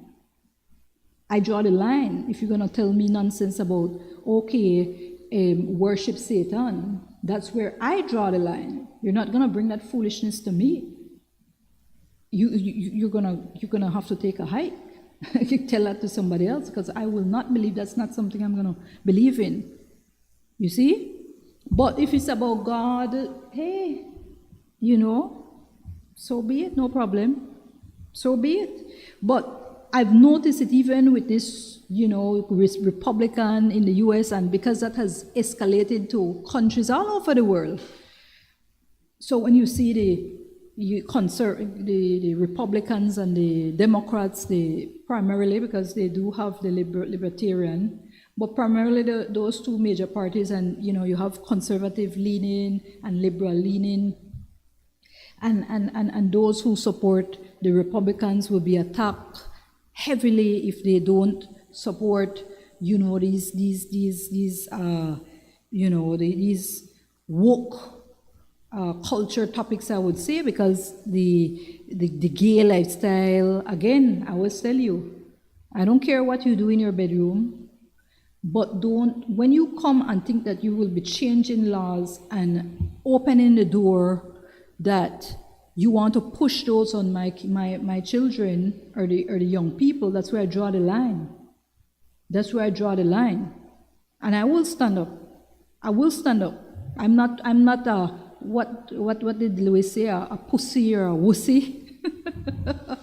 I draw the line. If you're gonna tell me nonsense about worship Satan, that's where I draw the line. You're not gonna bring that foolishness to me. You're gonna have to take a hike. You tell that to somebody else, because I will not believe. That's not something I'm gonna believe in. You see? But if it's about God, hey, so be it, no problem. So be it. But I've noticed it even with this, Republican in the US, and because that has escalated to countries all over the world. So when you see the Republicans and the Democrats, primarily because they do have the libertarian, but primarily those two major parties, and you have conservative leaning and liberal leaning, and those who support the Republicans will be attacked heavily if they don't support these woke culture topics, I would say, because the gay lifestyle, again, I always tell you, I don't care what you do in your bedroom, but when you come and think that you will be changing laws and opening the door that you want to push those on my children or the young people, that's where I draw the line. That's where I draw the line. And I will stand up. I will stand up. I'm not a, what did Louis say, a pussy or a wussy?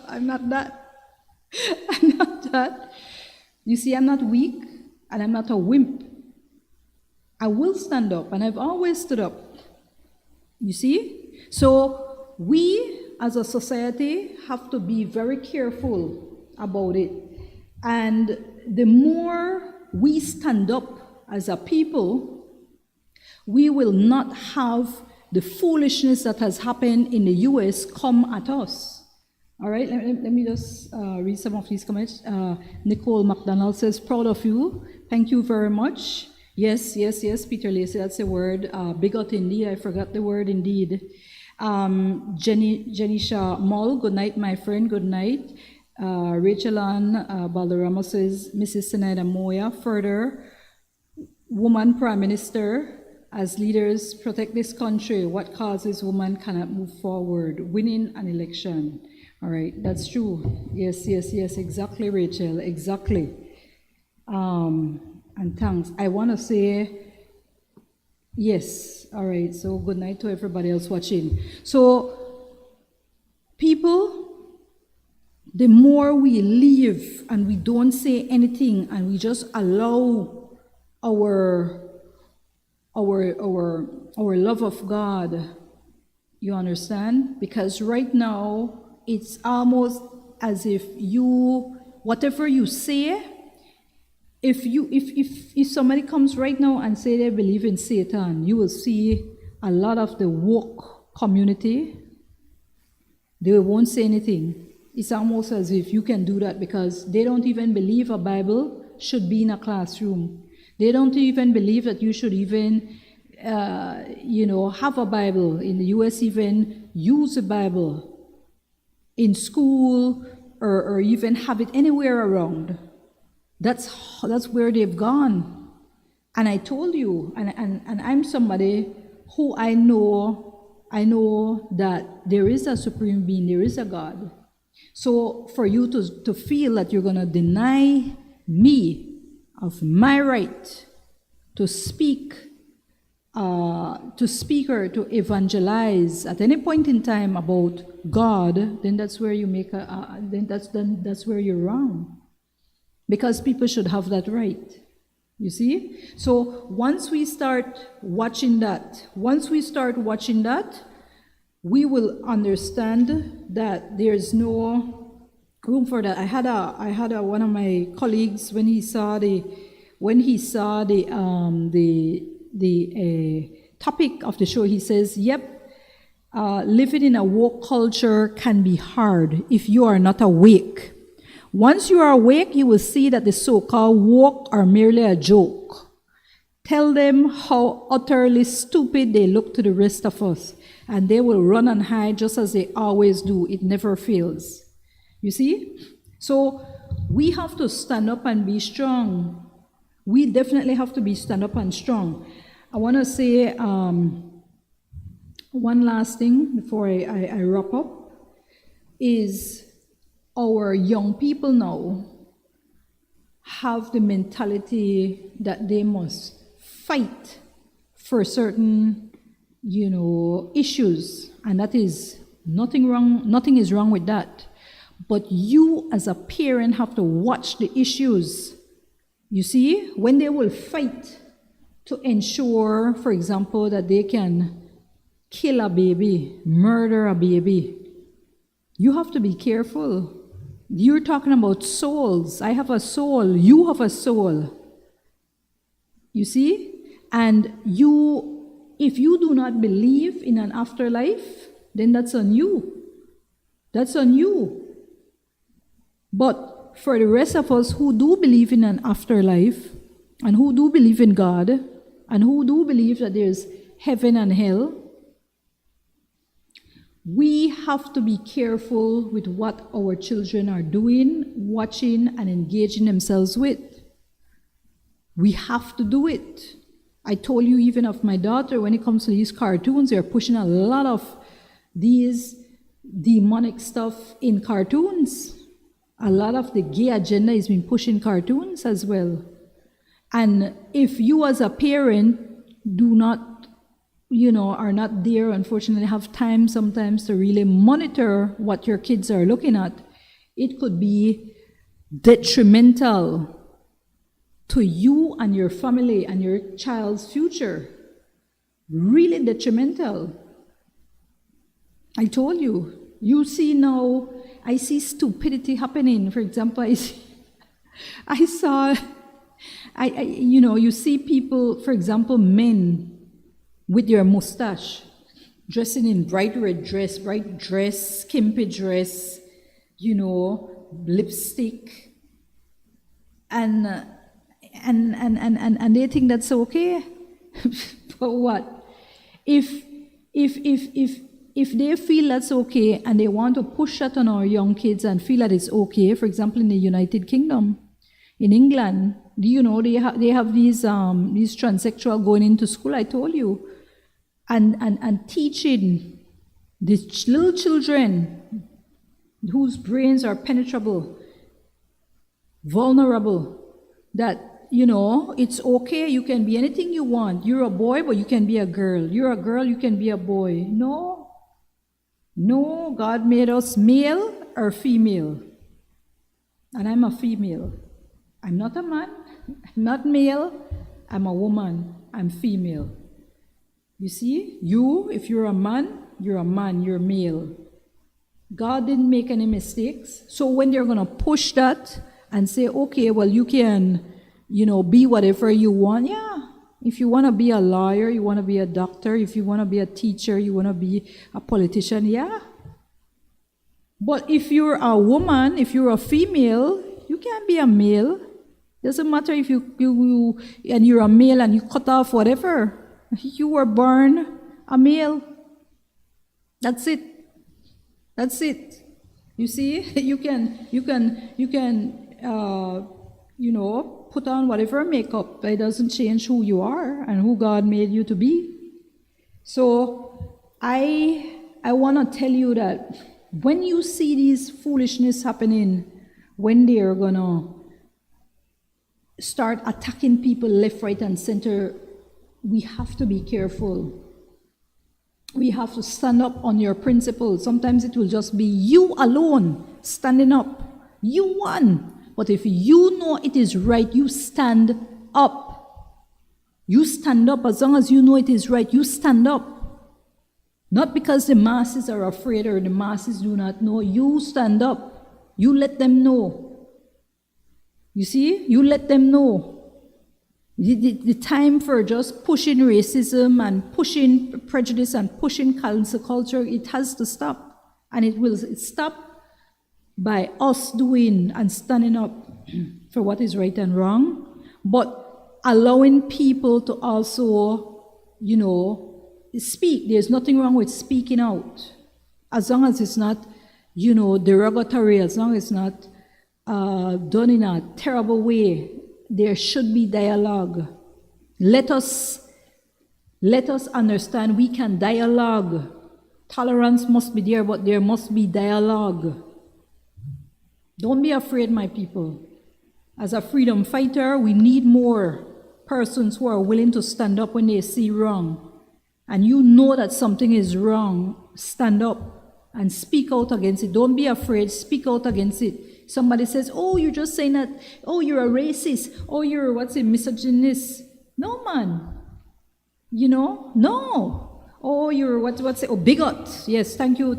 I'm not that. I'm not that. You see, I'm not weak, and I'm not a wimp. I will stand up, and I've always stood up. You see? So we, as a society, have to be very careful about it. And the more we stand up as a people, we will not have the foolishness that has happened in the US come at us. All right, let me just read some of these comments. Nicole McDonald says, proud of you. Thank you very much. Yes, Peter Lacey, that's the word. Bigot indeed, I forgot the word indeed. Jenisha Moll, good night, my friend, good night. Rachel Ann Balderrama says, Mrs. Zenaida Moya, further, woman prime minister, as leaders protect this country, what causes women cannot move forward? Winning an election. All right, that's true. Yes, exactly, Rachel, exactly. And thanks. I want to say, yes, all right, so good night to everybody else watching. So, people, the more we live and we don't say anything and we just allow our love of God, you understand? Because right now, it's almost as if whatever you say, if somebody comes right now and say they believe in Satan, you will see a lot of the woke community They won't say anything. It's almost as if you can do that because they don't even believe a Bible should be in a classroom. They don't even believe that you should even, have a Bible. In the U.S., even use a Bible in school or even have it anywhere around. That's where they've gone. And I told you, and I'm somebody who I know that there is a supreme being, there is a God. So for you to feel that you're going to deny me of my right to speak or to evangelize at any point in time about God, then that's where you make that's where you're wrong. Because people should have that right. You see? So once we start watching that, we will understand that there's no room for that. I had one of my colleagues when he saw the topic of the show, he says, "Yep, living in a woke culture can be hard if you are not awake. Once you are awake, you will see that the so-called woke are merely a joke. Tell them how utterly stupid they look to the rest of us, and they will run and hide just as they always do. It never fails." You see? So we have to stand up and be strong. We definitely have to stand up and strong. I want to say one last thing before I wrap up is our young people now have the mentality that they must fight for certain, issues, and that is nothing wrong. Nothing is wrong with that. But you as a parent have to watch the issues. You see, when they will fight to ensure, for example, that they can kill a baby, murder a baby, you have to be careful. You're talking about souls. I have a soul. You have a soul. You see? And if you do not believe in an afterlife, then that's on you. That's on you. But for the rest of us who do believe in an afterlife, and who do believe in God, and who do believe that there's heaven and hell, we have to be careful with what our children are doing, watching, and engaging themselves with. We have to do it. I told you even of my daughter, when it comes to these cartoons, they're pushing a lot of these demonic stuff in cartoons. A lot of the gay agenda is being pushed in cartoons as well. And if you as a parent do not, are not there, unfortunately, have time sometimes to really monitor what your kids are looking at, it could be detrimental to you and your family and your child's future. Really detrimental. I told you. You see now, I see stupidity happening. For example, you see people, for example, men with their mustache, dressing in bright red dress, skimpy dress, lipstick, and they think that's okay. But what? If they feel that's okay and they want to push that on our young kids and feel that it's okay, for example, in the United Kingdom, in England, do you know they have these transsexual going into school? I told you, and teaching these little children whose brains are penetrable, vulnerable, that it's okay. You can be anything you want. You're a boy, but you can be a girl. You're a girl, you can be a boy. No, God made us male or female. And I'm a female. I'm not a man. I'm not male. I'm a woman. I'm female. You see? If you're a man, you're male. God didn't make any mistakes. So when they're going to push that and say, okay, well, you can, be whatever you want. Yeah. If you want to be a lawyer, you want to be a doctor, if you want to be a teacher, you want to be a politician, yeah. But if you're a woman, if you're a female, you can't be a male. Doesn't matter if you and you're a male and you cut off whatever. You were born a male. That's it. That's it. You see, you can put on whatever makeup, but it doesn't change who you are and who God made you to be. So I want to tell you that when you see these foolishness happening, when they are gonna start attacking people left, right, and center, we have to be careful. We have to stand up on your principles. Sometimes it will just be you alone standing up. You won. But if you know it is right, you stand up. You stand up. As long as you know it is right, you stand up. Not because the masses are afraid or the masses do not know. You stand up. You let them know. You see? You let them know. The time for just pushing racism and pushing prejudice and pushing cancel culture, it has to stop. And it will stop by us doing and standing up for what is right and wrong, but allowing people to also, speak. There's nothing wrong with speaking out, as long as it's not, derogatory, as long as it's not done in a terrible way. There should be dialogue. Let us understand we can dialogue. Tolerance must be there, but there must be dialogue. Don't be afraid, my people. As a freedom fighter, we need more persons who are willing to stand up when they see wrong. And you know that something is wrong, stand up and speak out against it. Don't be afraid, speak out against it. Somebody says, oh, you're just saying that, oh, you're a racist, oh, you're, misogynist. No, man. No. Oh, you're, bigot. Yes, thank you,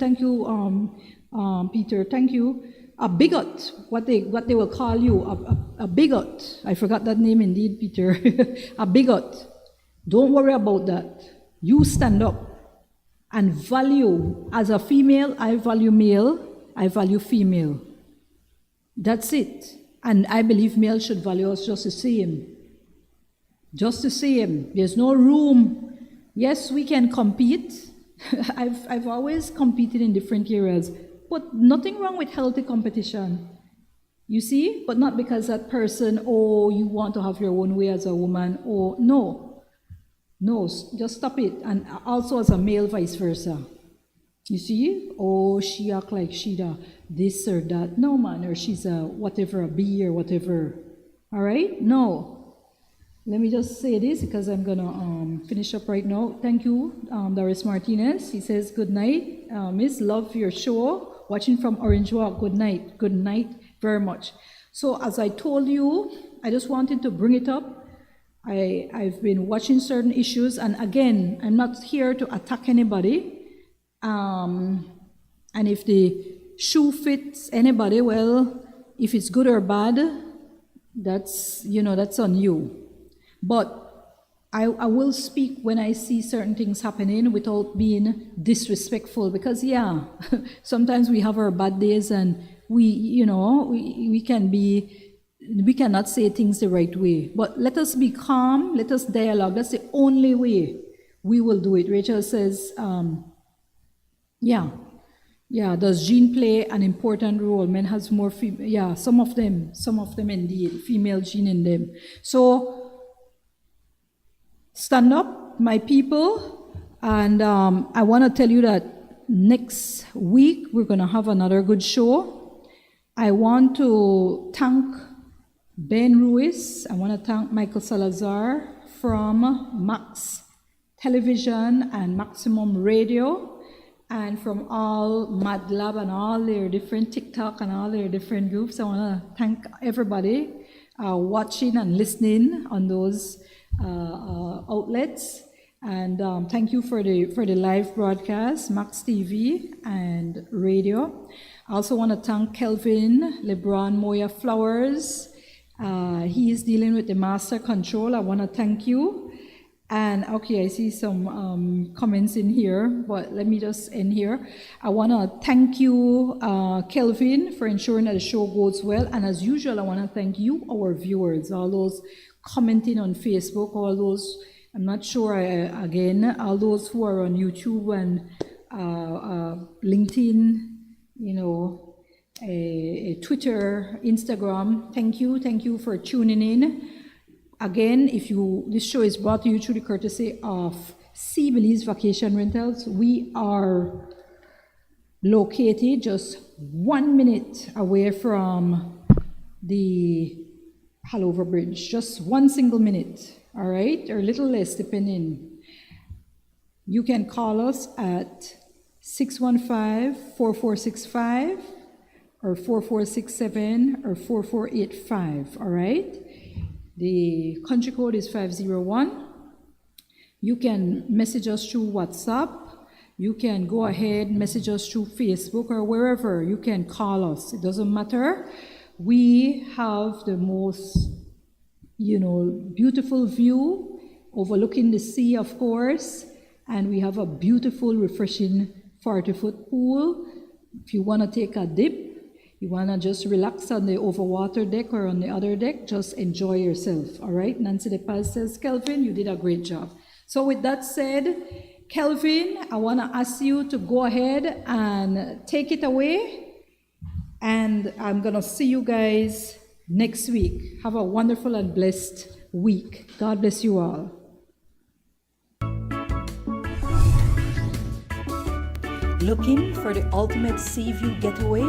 Peter, thank you. A bigot, what they will call you, a bigot. I forgot that name indeed, Peter. A bigot. Don't worry about that. You stand up and value. As a female, I value male, I value female. That's it. And I believe male should value us just the same. Just the same. There's no room. Yes, we can compete. I've always competed in different areas. But nothing wrong with healthy competition. You see? But not because that person, you want to have your own way as a woman. No, just stop it. And also as a male, vice versa. You see? She act like she this or that. No, man, or she's a whatever, a B or whatever. All right? No. Let me just say this because I'm going to finish up right now. Thank you, Doris Martinez. He says, good night. Miss, love your show. Watching from Orange Walk. Good night. Good night very much. So as I told you, I just wanted to bring it up. I've been watching certain issues. And again, I'm not here to attack anybody. And if the shoe fits anybody, well, if it's good or bad, that's on you. But I will speak when I see certain things happening without being disrespectful, because sometimes we have our bad days and we cannot say things the right way. But let us be calm, let us dialogue. That's the only way we will do it. Rachel says, does gene play an important role? Men has more female, some of them indeed, female gene in them. So stand up, my people, and I want to tell you that next week we're going to have another good show. I want to thank Ben Ruiz. I want to thank Michael Salazar from Max Television and Maximum Radio, and from all Mad Lab and all their different TikTok and all their different groups. I want to thank everybody watching and listening on those outlets, and thank you for the live broadcast, Max TV and radio. I also want to thank Kelvin LeBron Moya Flowers. He is dealing with the master control. I want to thank you. And okay, I see some comments in here, but let me just end here. I want to thank you, Kelvin, for ensuring that the show goes well. And as usual, I want to thank you, our viewers, all those commenting on Facebook, all those, I'm not sure, again, all those who are on YouTube and LinkedIn, you know, Twitter, Instagram. Thank you for tuning in. Again, this show is brought to you through the courtesy of Sea Belize Vacation Rentals. We are located just 1 minute away from the Halover Bridge, just one single minute, all right, or a little less depending. You can call us at 615-4465 or 4467 or 4485, all right? The country code is 501. You can message us through WhatsApp. You can go ahead, message us through Facebook or wherever. You can call us. It doesn't matter. We have the most, beautiful view overlooking the sea, of course. And we have a beautiful, refreshing 40-foot pool. If you want to take a dip, you want to just relax on the overwater deck or on the other deck, just enjoy yourself, all right? Nancy De Paz says, Kelvin, you did a great job. So with that said, Kelvin, I want to ask you to go ahead and take it away. And I'm going to see you guys next week. Have a wonderful and blessed week. God bless you all. Looking for the ultimate sea view getaway?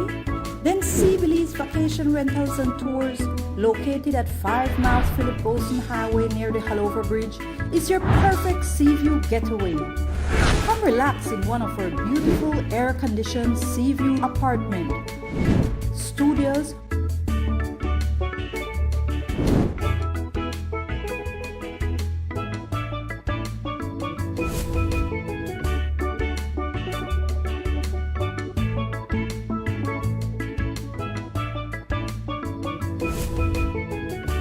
Then Sea Belize Vacation Rentals and Tours, located at 5 miles Philip Golson Highway near the Halover Bridge, is your perfect sea view getaway. Come relax in one of our beautiful air-conditioned sea view apartment, studios,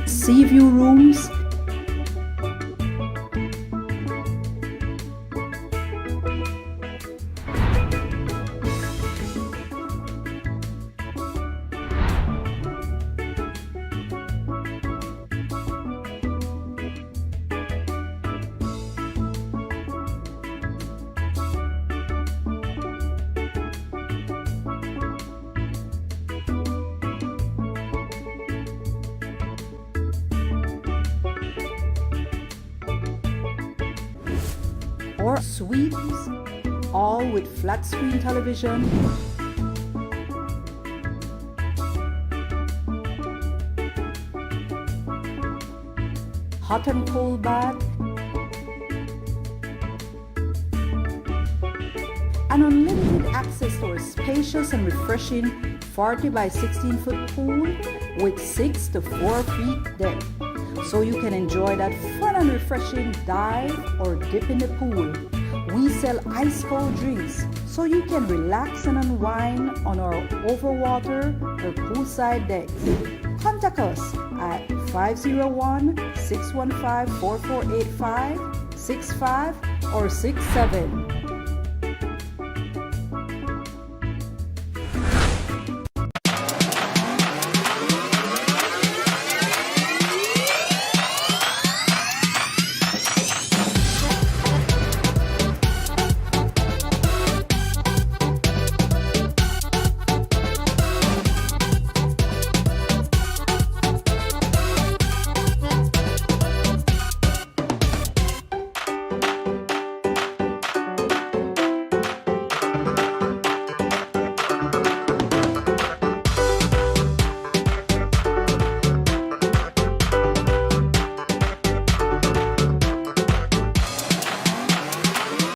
sea view rooms, or suites, all with flat screen television, hot and cold bath, and unlimited access to our spacious and refreshing 40 by 16 foot pool with 6 to 4 feet depth. So you can enjoy that fun and refreshing dive or dip in the pool. We sell ice cold drinks, so you can relax and unwind on our overwater or poolside decks. Contact us at 501-615-4485, 65 or 67.